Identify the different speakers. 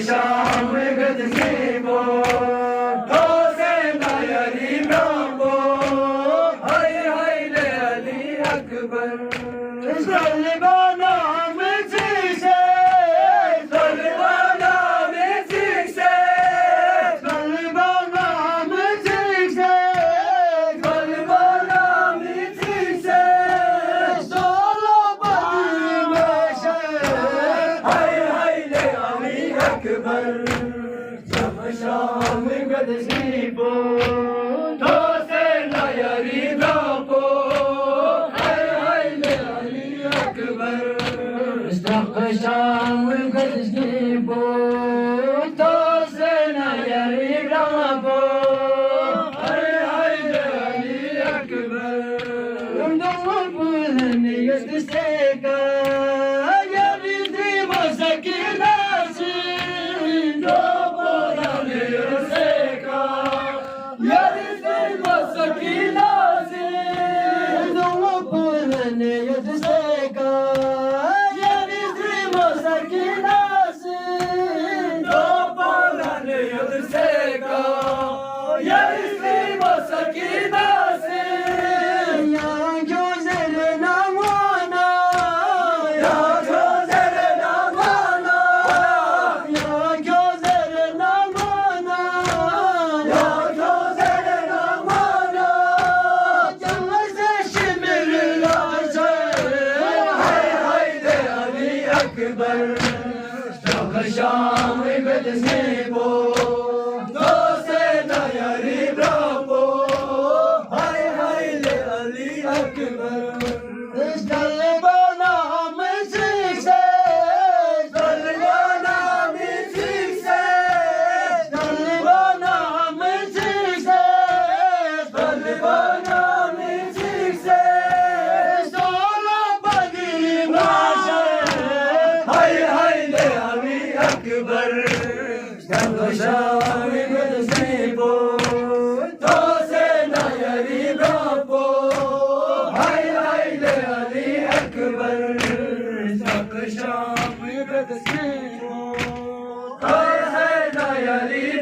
Speaker 1: Sham Gadsibo, Hossein Ali Rambo, Hay Hay Ali Akbar, Salibana Mizise, Salibana Mizise, Salibana Mizise, Salibana Mizise, Solo Badimeshe, Hay Hay Ali Akbar, Sham Gadsibo, Hossein Ali Rambo, Hay Hay Ali Akbar. Sham Gadsibo, Hossein Ali Rambo, Hay Hay Ali Akbar. Umdum Yastika, Yarizi Masakinasi, Doborani Yaseka, Yarizi Masakinasi, Umdum Yastika, Yarizi Masakinasi, Doborani Yaseka, Yarizi Masakinasi, Ya gözlerin amana, ya gözlerin amana, ya gözlerin amana, ya gözlerin amana, canlısı şimirlerse, hay hay de Ali Akbar, Şam Gadsibo, Hossein Ali Rambo, hay hay de Ali Akbar. Salibana Mizise, Salibana Mizise, Salibana Mizise, Salibana Mizise, Solo Badimeshe, hay hay de Ali Akbar. Sham Gadsibo, Hossein Ali Rambo, hay hay de Ali Akbar. Sham Gadsibo, Hossein Ali